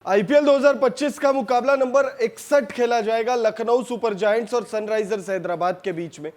IPL 2025 का मुकाबला number 61 खेला जाएगा लखनऊ सुपर जायंट्स और सनराइजर्स हैदराबाद के बीच में।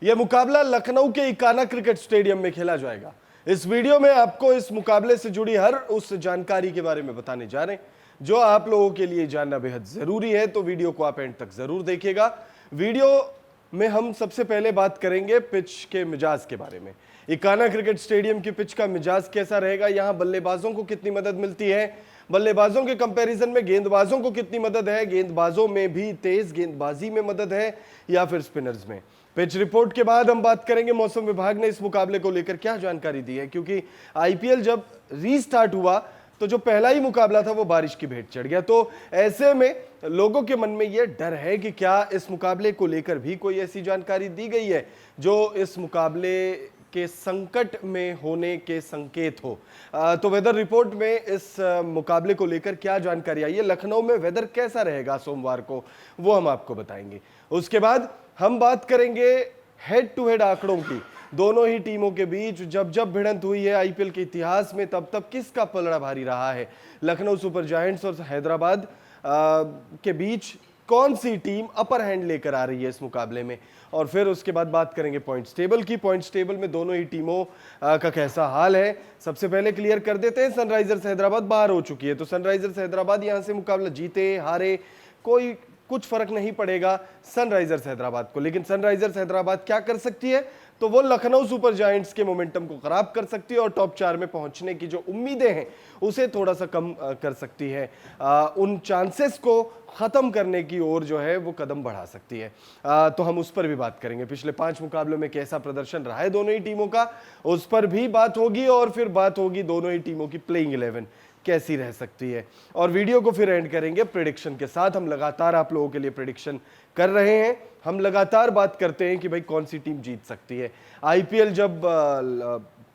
यह मुकाबला लखनऊ के इकाना क्रिकेट स्टेडियम में खेला जाएगा। इस वीडियो में आपको इस मुकाबले से जुड़ी हर उस जानकारी के बारे में बताने जा रहे हैं जो आप लोगों के लिए जानना बेहद जरूरी है, तो वीडियो को आप एंड तक जरूर देखिएगा। वीडियो में हम सबसे पहले बात करेंगे पिच के मिजाज के बारे में। इकाना क्रिकेट स्टेडियम की पिच का मिजाज कैसा रहेगा, यहां बल्लेबाजों को कितनी मदद मिलती है, बल्लेबाजों के कंपैरिजन में गेंदबाजों को कितनी मदद है, गेंदबाजों में भी तेज गेंदबाजी में मदद है या फिर स्पिनर्स में। पिच रिपोर्ट के बाद हम बात करेंगे मौसम विभाग ने इस मुकाबले को लेकर क्या जानकारी दी है, क्योंकि आईपीएल जब रीस्टार्ट हुआ तो जो पहला ही मुकाबला था वो बारिश की भेंट चढ़ गया। तो ऐसे में लोगों के मन में यह डर है कि क्या इस मुकाबले को लेकर भी कोई ऐसी जानकारी दी गई है जो इस मुकाबले के संकट में होने के संकेत हो। तो वेदर रिपोर्ट में इस मुकाबले को लेकर क्या जानकारी आई है, लखनऊ में वेदर कैसा रहेगा सोमवार को, वो हम आपको बताएंगे। उसके बाद हम बात करेंगे हेड टू हेड आंकड़ों की। दोनों ही टीमों के बीच जब जब भिड़ंत हुई है आईपीएल के इतिहास में, तब तब किसका पलड़ा भारी रहा है। लखनऊ सुपर जायंट्स और हैदराबाद के बीच कौन सी टीम अपर हैंड लेकर आ रही है इस मुकाबले में। और फिर उसके बाद बात करेंगे पॉइंट्स टेबल की। पॉइंट्स टेबल में दोनों ही टीमों का कैसा हाल है, सबसे पहले क्लियर कर देते हैं। सनराइजर्स हैदराबाद बाहर हो चुकी है, तो सनराइजर्स हैदराबाद यहां से मुकाबला जीते हारे कोई कुछ फर्क नहीं पड़ेगा सनराइजर्स हैदराबाद को। लेकिन सनराइजर्स हैदराबाद क्या कर सकती है, तो वो लखनऊ सुपर जायंट्स के मोमेंटम को खराब कर सकती है और टॉप 4 में पहुंचने की जो उम्मीदें हैं उसे थोड़ा सा कम कर सकती है। उन चांसेस को खत्म करने की ओर जो है वो कदम बढ़ा सकती है। तो हम उस पर भी बात करेंगे। पिछले 5 मुकाबलों में कैसा प्रदर्शन रहा है दोनों ही टीमों का, उस पर भी बात होगी। और फिर बात होगी दोनों ही टीमों की प्लेइंग 11 कैसी रह सकती है। और वीडियो को फिर एंड करेंगे प्रेडिक्शन के साथ। हम लगातार आप लोगों के लिए प्रेडिक्शन कर रहे हैं, हम लगातार बात करते हैं कि भाई कौन सी टीम जीत सकती है। आईपीएल जब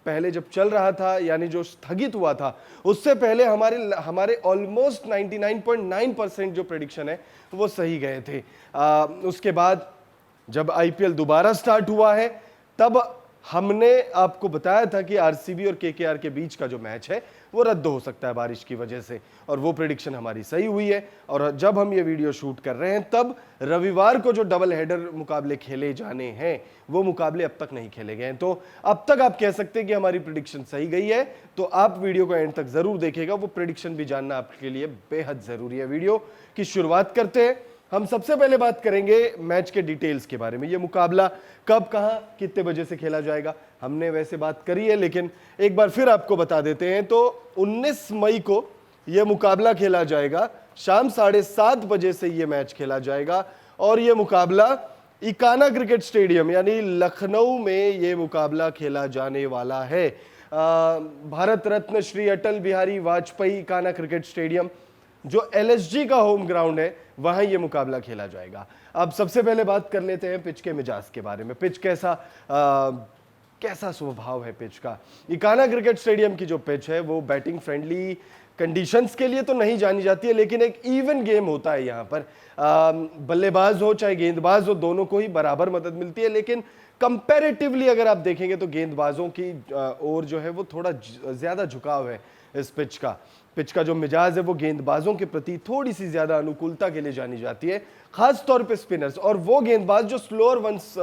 पहले जब चल रहा था, यानी जो स्थगित हुआ था, उससे पहले हमारे ऑलमोस्ट 99.9% जो प्रेडिक्शन है वो सही गए थे। उसके बाद जब आईपीएल दोबारा स्टार्ट हुआ है तब हमने आपको बताया था कि आरसीबी और केकेआर के बीच का जो मैच है वो रद्द हो सकता है बारिश की वजह से, और वो प्रेडिक्शन हमारी सही हुई है। और जब हम ये वीडियो शूट कर रहे हैं तब रविवार को जो डबल हेडर मुकाबले खेले जाने हैं वो मुकाबले अब तक नहीं खेले गए हैं। तो अब तक आप कह सकते हैं कि हमारी प्रेडिक्शन सही गई है। तो आप वीडियो को एंड तक जरूर देखिएगा, वो प्रेडिक्शन भी जानना आपके लिए बेहद जरूरी है। वीडियो की शुरुआत करते हैं। हम सबसे पहले बात करेंगे मैच के डिटेल्स के बारे में। ये मुकाबला कब, कहां, कितने बजे से खेला जाएगा, हमने वैसे बात करी है लेकिन एक बार फिर आपको बता देते हैं। तो 19 मई को यह मुकाबला खेला जाएगा, शाम 7:30 बजे से यह मैच खेला जाएगा। और यह मुकाबला इकाना क्रिकेट स्टेडियम यानी लखनऊ में यह मुकाबला खेला जाने वाला है। भारत रत्न श्री अटल बिहारी वाजपेयी इकाना क्रिकेट स्टेडियम जो एलएसजी का होम ग्राउंड है, वहां ये मुकाबला खेला जाएगा। अब सबसे पहले बात कर लेते हैं पिच के मिजाज के बारे में। पिच कैसा स्वभाव है पिच का। इकाना क्रिकेट स्टेडियम की जो पिच है वो बैटिंग फ्रेंडली कंडीशंस के लिए तो नहीं जानी जाती है, लेकिन एक इवन गेम होता है यहाँ पर। बल्लेबाज हो चाहे गेंदबाज हो, दोनों को ही बराबर मदद मिलती है। लेकिन कंपैरेटिवली अगर आप देखेंगे तो गेंदबाजों की ओर जो है वो थोड़ा ज्यादा झुकाव है इस पिच का। पिच का जो मिजाज है वो गेंदबाजों के प्रति थोड़ी सी ज्यादा अनुकूलता के लिए जानी जाती है, खास तौर पे स्पिनर्स और वो गेंदबाज जो स्लोअर वंस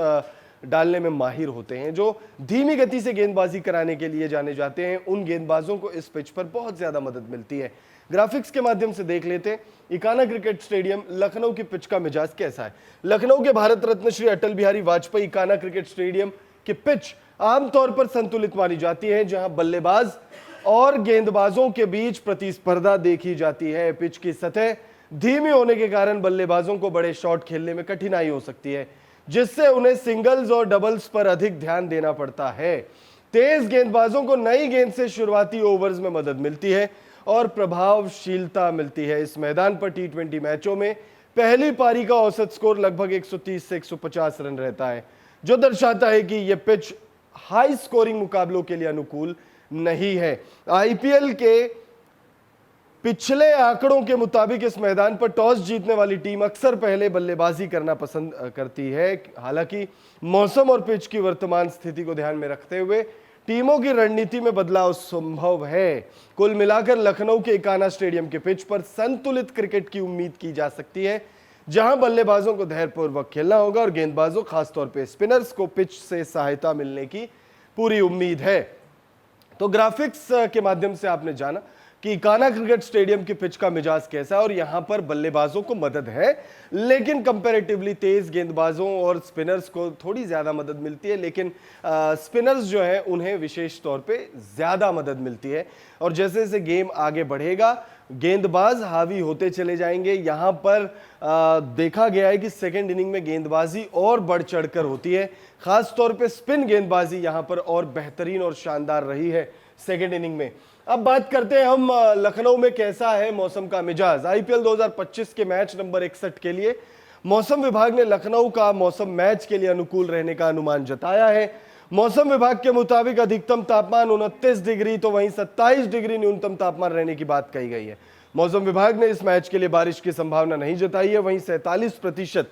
डालने में माहिर होते हैं, जो धीमी गति से गेंदबाजी कराने के लिए जाने जाते हैं। उन गेंदबाजों को इस पिच पर बहुत ज्यादा मदद मिलती है। ग्राफिक्स के माध्यम से देख लेते हैं इकाना क्रिकेट स्टेडियम लखनऊ की पिच का मिजाज कैसा है। लखनऊ के भारत रत्न श्री अटल बिहारी वाजपेयी इकाना क्रिकेट स्टेडियम की पिच आमतौर पर संतुलित मानी जाती है, जहां बल्लेबाज और गेंदबाजों के बीच प्रतिस्पर्धा देखी जाती है। पिच की सतह धीमी होने के कारण बल्लेबाजों को बड़े शॉट खेलने में कठिनाई हो सकती है, जिससे उन्हें सिंगल्स और डबल्स पर अधिक ध्यान देना पड़ता है। तेज गेंदबाजों को नई गेंद से शुरुआती ओवर्स में मदद मिलती है और प्रभावशीलता मिलती है। इस मैदान पर टी20 मैचों में पहली पारी का औसत स्कोर लगभग 130 से 150 रन रहता है, जो दर्शाता है कि यह पिच हाई स्कोरिंग मुकाबलों के लिए अनुकूल नहीं है। आईपीएल के पिछले आंकड़ों के मुताबिक इस मैदान पर टॉस जीतने वाली टीम अक्सर पहले बल्लेबाजी करना पसंद करती है। हालांकि मौसम और पिच की वर्तमान स्थिति को ध्यान में रखते हुए टीमों की रणनीति में बदलाव संभव है। कुल मिलाकर लखनऊ के इकाना स्टेडियम के पिच पर संतुलित क्रिकेट की उम्मीद की जा सकती है, जहां बल्लेबाजों को धैर्यपूर्वक खेलना होगा और गेंदबाजों खासतौर पे स्पिनर्स को पिच से सहायता मिलने की पूरी उम्मीद है। तो ग्राफिक्स के माध्यम से आपने जाना कि इकाना क्रिकेट स्टेडियम की पिच का मिजाज कैसा है और यहां पर बल्लेबाजों को मदद है, लेकिन कंपैरेटिवली तेज गेंदबाजों और स्पिनर्स को थोड़ी ज्यादा मदद मिलती है, लेकिन स्पिनर्स जो है उन्हें विशेष तौर पे ज्यादा मदद मिलती है। और जैसे जैसे गेम आगे बढ़ेगा गेंदबाज हावी होते चले जाएंगे। यहां पर देखा गया है कि सेकेंड इनिंग में गेंदबाजी और बढ़ चढ़कर होती है, खास तौर पे स्पिन गेंदबाजी यहां पर और बेहतरीन और शानदार रही है सेकेंड इनिंग में। अब बात करते हैं हम लखनऊ में कैसा है मौसम का मिजाज। आईपीएल 2025 के मैच नंबर 61 के लिए मौसम विभाग ने लखनऊ का मौसम मैच के लिए अनुकूल रहने का अनुमान जताया है। मौसम विभाग के मुताबिक अधिकतम तापमान 29 डिग्री तो वहीं 27 डिग्री न्यूनतम तापमान रहने की बात कही गई है। मौसम विभाग ने इस मैच के लिए बारिश की संभावना नहीं जताई है, वहीं 47%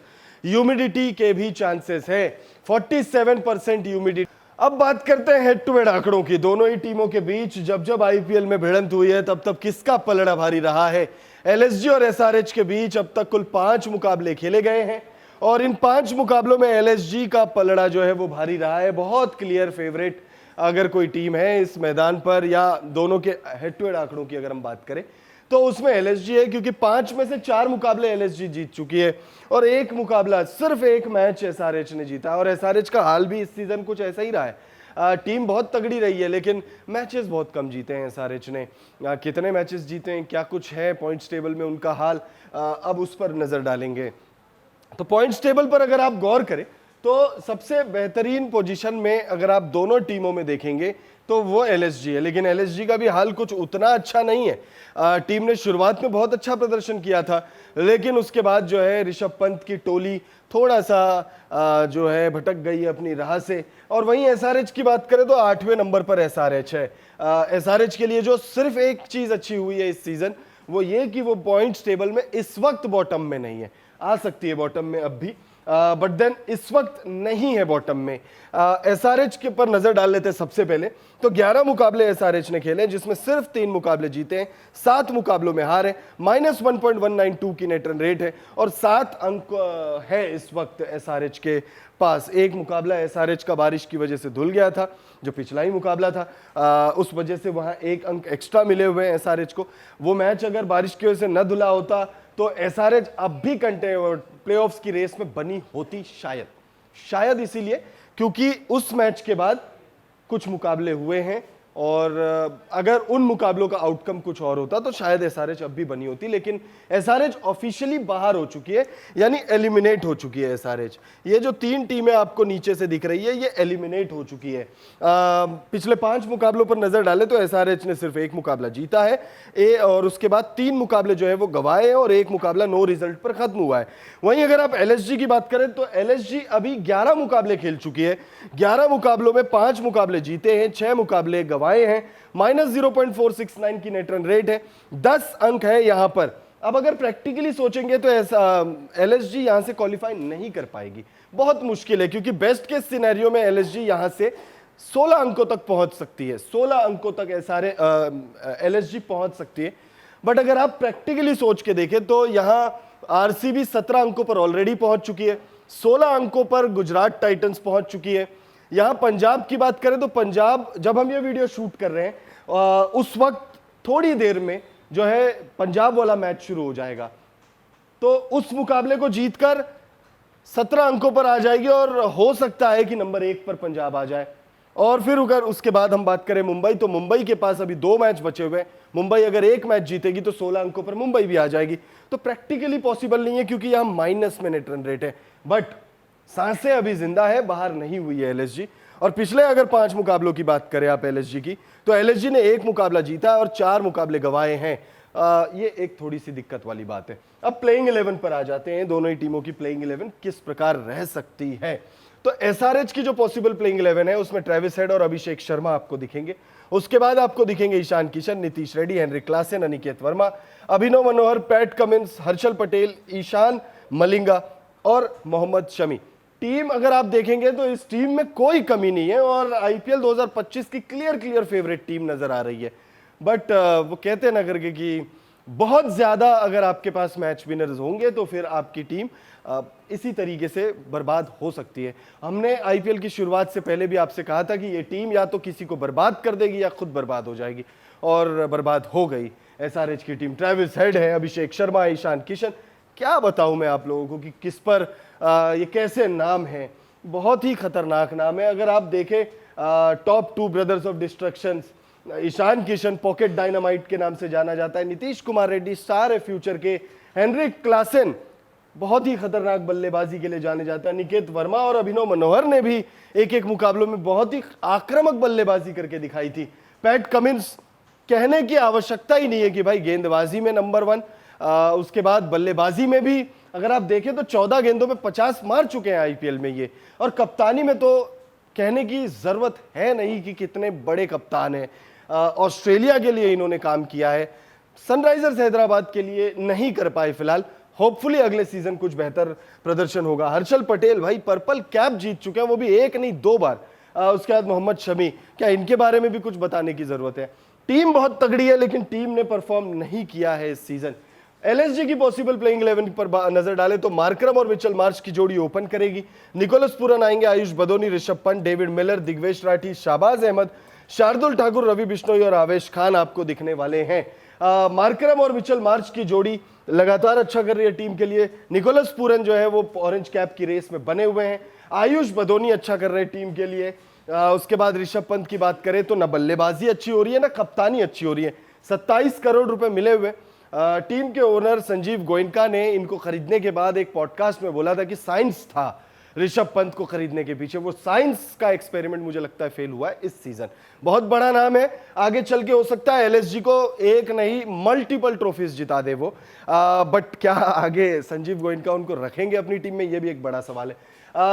ह्यूमिडिटी के भी चांसेस है, 47% ह्यूमिडिटी। अब बात करते हैं हेड टू हेड आंकड़ों की। दोनों ही टीमों के बीच जब जब आईपीएल में भिड़ंत हुई है तब तब किसका पलड़ा भारी रहा है। एलएसजी और एसआरएच के बीच अब तक कुल 5 मुकाबले खेले गए हैं और इन 5 मुकाबलों में एलएसजी का पलड़ा जो है वो भारी रहा है। बहुत क्लियर फेवरेट अगर कोई टीम है इस मैदान पर, या दोनों के हेड टू हेड आंकड़ों की अगर हम बात करें तो उसमें एलएसजी है, क्योंकि 5 में से 4 मुकाबले एलएसजी जीत चुकी है और एक मुकाबला, सिर्फ एक मैच एसआरएच ने जीता। और एसआरएच का हाल भी इस सीजन कुछ ऐसा ही रहा है। टीम बहुत तगड़ी रही है लेकिन मैचेस बहुत कम जीते हैं एसआरएच ने। कितने मैचेस जीते हैं, क्या कुछ है पॉइंट्स टेबल में उनका हाल, अब उस पर नजर डालेंगे। तो पॉइंट्स टेबल पर अगर आप गौर करें तो सबसे बेहतरीन पोजीशन में अगर आप दोनों टीमों में देखेंगे तो वो एलएसजी है, लेकिन एलएसजी का भी हाल कुछ उतना अच्छा नहीं है। टीम ने शुरुआत में बहुत अच्छा प्रदर्शन किया था, लेकिन उसके बाद जो है ऋषभ पंत की टोली थोड़ा सा जो है भटक गई है अपनी राह से। और वहीं एसआरएच की बात करें तो 8वें नंबर पर एसआरएच है। एसआरएच के लिए जो सिर्फ एक चीज अच्छी हुई है इस सीजन, वो ये कि वो पॉइंट्स टेबल में इस वक्त बॉटम में नहीं है, आ सकती है बॉटम में अब भी, बट देन इस वक्त नहीं है बॉटम में। एसआरएच के पर नजर डाल लेते हैं सबसे पहले। तो 11 मुकाबले एसआरएच ने खेले जिसमें सिर्फ 3 मुकाबले जीते हैं, 7 मुकाबलों में हार है, -1.192 की नेट रन रेट है और 7 अंक है इस वक्त एसआरएच के पास। एक मुकाबला एसआरएच का बारिश की वजह से धुल गया था, जो पिछला ही मुकाबला था, उस वजह से वहां 1 अंक एक्स्ट्रा मिले हुए हैं एसआरएच को। वो मैच अगर बारिश की वजह से न धुला होता तो एसआरएच अब भी प्लेऑफ्स की रेस में बनी होती, शायद इसीलिए क्योंकि उस मैच के बाद कुछ मुकाबले हुए हैं और अगर उन मुकाबलों का आउटकम कुछ और होता तो शायद एसआरएच अब भी बनी होती, लेकिन एसआरएच ऑफिशियली बाहर हो चुकी है, यानी एलिमिनेट हो चुकी है एसआरएच। ये जो 3 टीमें आपको नीचे से दिख रही है ये एलिमिनेट हो चुकी है। पिछले 5 मुकाबलों पर नजर डालें तो एसआरएच ने सिर्फ 1 मुकाबला जीता है और उसके बाद 3 मुकाबले जो है वो गंवाए हैं और 1 मुकाबला नो रिजल्ट पर खत्म हुआ है। वहीं अगर आप एलएसजी की बात करें तो एलएसजी अभी 11 मुकाबले खेल चुकी है। 11 मुकाबलों में 5 मुकाबले जीते हैं, 6 मुकाबले गंवाए हैं, -0.469 की नेट रन रेट है, 10 अंक है यहां पर। अब अगर प्रैक्टिकली सोचेंगे तो एलएसजी यहां से क्वालिफाई नहीं कर पाएगी, बहुत मुश्किल है, क्योंकि बेस्ट केस सिनेरियो में एलएसजी यहां से 16 अंकों तक पहुंच सकती है, 16 अंकों तक एलएसजी पहुंच सकती है। बट अगर आप प्रैक्टिकली सोच के देखें तो यहां आरसीबी 17 अंकों पर ऑलरेडी पहुंच चुकी है, 16 अंकों पर गुजरात टाइटंस पहुंच चुकी है। यहां पंजाब की बात करें तो पंजाब, जब हम ये वीडियो शूट कर रहे हैं उस वक्त थोड़ी देर में जो है पंजाब वाला मैच शुरू हो जाएगा, तो उस मुकाबले को जीतकर 17 अंकों पर आ जाएगी और हो सकता है कि नंबर 1 पर पंजाब आ जाए। और फिर अगर उसके बाद हम बात करें मुंबई, तो मुंबई के पास अभी 2 मैच बचे हुए हैं, मुंबई अगर 1 मैच जीतेगी तो 16 अंकों पर मुंबई भी आ जाएगी। तो प्रैक्टिकली पॉसिबल नहीं है क्योंकि यहां माइनस में नेट रन रेट है, बट सांसें अभी जिंदा है, बाहर नहीं हुई है एलएसजी। और पिछले अगर 5 मुकाबलों की बात करें आप एलएसजी की, तो एलएसजी ने 1 मुकाबला जीता और 4 मुकाबले गंवाए हैं। ये एक थोड़ी सी दिक्कत वाली बात है। अब प्लेइंग 11 पर आ जाते हैं, दोनों ही टीमों की प्लेइंग 11 किस प्रकार रह सकती है। तो एसआरएच की जो पॉसिबल प्लेइंग 11 है उसमें ट्रेविस हेड और अभिषेक शर्मा आपको दिखेंगे, उसके बाद आपको दिखेंगे ईशान किशन, नीतीश रेड्डी, हेनरिक क्लासेन, अनिकेत वर्मा, अभिनव मनोहर, पैट कमिंस, हर्षल पटेल, ईशान मलिंगा और मोहम्मद शमी। टीम अगर आप देखेंगे तो इस टीम में कोई कमी नहीं है और आईपीएल 2025 की क्लियर फेवरेट टीम नजर आ रही है। बट वो कहते हैं ना करके कि बहुत ज्यादा अगर आपके पास मैच विनर्स होंगे तो फिर आपकी टीम इसी तरीके से बर्बाद हो सकती है। हमने आईपीएल की शुरुआत से पहले भी आपसे कहा था कि ये टीम या तो किसी को बर्बाद कर देगी या खुद बर्बाद हो जाएगी, और बर्बाद हो गई। एसआरएच की टीम, ट्रेविस हेड है, अभिषेक शर्मा, ईशान किशन, क्या बताऊं मैं आप लोगों को कि किस पर ये कैसे नाम है, बहुत ही खतरनाक नाम है। अगर आप देखें top 2 brothers of destruction, Ishan Kishan pocket dynamite के नाम से जाना जाता है, नीतीश कुमार रेड्डी स्टार है फ्यूचर के, हेनरिक क्लासन बहुत ही खतरनाक बल्लेबाजी के लिए जाने जाता है, निकेत वर्मा और अभिनव मनोहर ने भी एक मुकाबलों में बहुत ही आक्रामक बल्लेबाजी करके दिखाई थी। पैट कमिंस, कहने की आवश्यकता ही नहीं है कि भाई गेंदबाजी में नंबर 1, उसके बाद बल्लेबाजी में भी अगर आप देखें तो 14 गेंदों में 50 मार चुके हैं आईपीएल में ये, और कप्तानी में तो कहने की जरूरत है नहीं कि कितने बड़े कप्तान हैं। ऑस्ट्रेलिया के लिए इन्होंने काम किया है, सनराइजर्स हैदराबाद के लिए नहीं कर पाए फिलहाल, होपफुली अगले सीजन कुछ बेहतर प्रदर्शन होगा। हर्षल पटेल भाई पर्पल कैप जीत चुके हैं, वो भी 1 नहीं 2 बार। उसके बाद मोहम्मद शमी, क्या इनके बारे में भी कुछ बताने की जरूरत है? टीम बहुत तगड़ी है लेकिन टीम ने परफॉर्म नहीं किया है इस सीजन। एलएसजी की पॉसिबल प्लेइंग 11 पर नजर डालें तो मार्करम और मिचेल मार्श की जोड़ी ओपन करेगी, निकोलस पूरन आएंगे, आयुष बदोनी, ऋषभ पंत, डेविड मिलर, दिग्वेश राठी, शाहबाज अहमद, शार्दुल ठाकुर, रवि बिश्नोई और आवेश खान आपको दिखने वाले हैं। मार्करम और मिचेल मार्श की जोड़ी लगातार अच्छा कर रही है टीम के लिए। निकोलस पूरन जो है वो ऑरेंज कैप की रेस में बने हुए हैं, आयुष बदोनी अच्छा कर रहे हैं टीम के लिए। उसके बाद ऋषभ पंत की बात करें तो ना बल्लेबाजी अच्छी हो रही है ना कप्तानी अच्छी हो रही है। 27 करोड़ रुपए मिले हुए। टीम के ओनर संजीव गोयनका ने इनको खरीदने के बाद एक पॉडकास्ट में बोला था कि साइंस था ऋषभ पंत को खरीदने के पीछे, वो साइंस का एक्सपेरिमेंट मुझे लगता है फेल हुआ है इस सीजन। बहुत बड़ा नाम है, आगे चल के हो सकता है एलएसजी को एक नहीं मल्टीपल ट्रॉफीज जिता दे वो, बट क्या आगे संजीव गोयनका उनको रखेंगे अपनी टीम में, ये भी एक बड़ा सवाल है।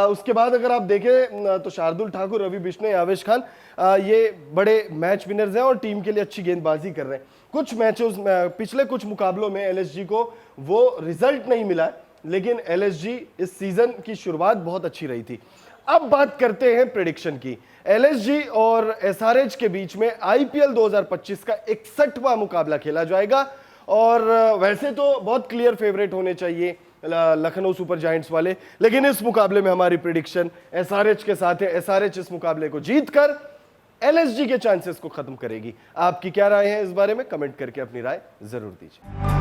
उसके बाद अगर आप देखें तो शार्दुल ठाकुर, रवि बिश्नोई, आवेश खान ये बड़े मैच विनर्स हैं और टीम के लिए अच्छी गेंदबाजी कर रहे हैं। कुछ मैचेस पिछले कुछ मुकाबलों में एलएसजी को वो रिजल्ट नहीं मिला है, लेकिन एलएसजी इस सीजन की शुरुआत बहुत अच्छी रही थी। अब बात करते हैं प्रेडिक्शन की। एलएसजी और एसआरएच के बीच में आईपीएल 2025 का 61वां मुकाबला खेला जाएगा, और वैसे तो बहुत क्लियर फेवरेट होने चाहिए लखनऊ सुपर जायंट्स वाले, लेकिन इस मुकाबले में हमारी प्रेडिक्शन एसआरएच के साथ है। एसआरएच इस मुकाबले को जीतकर एलएसजी के चांसेस को खत्म करेगी। आपकी क्या राय है इस बारे में? कमेंट करके अपनी राय जरूर दीजिए।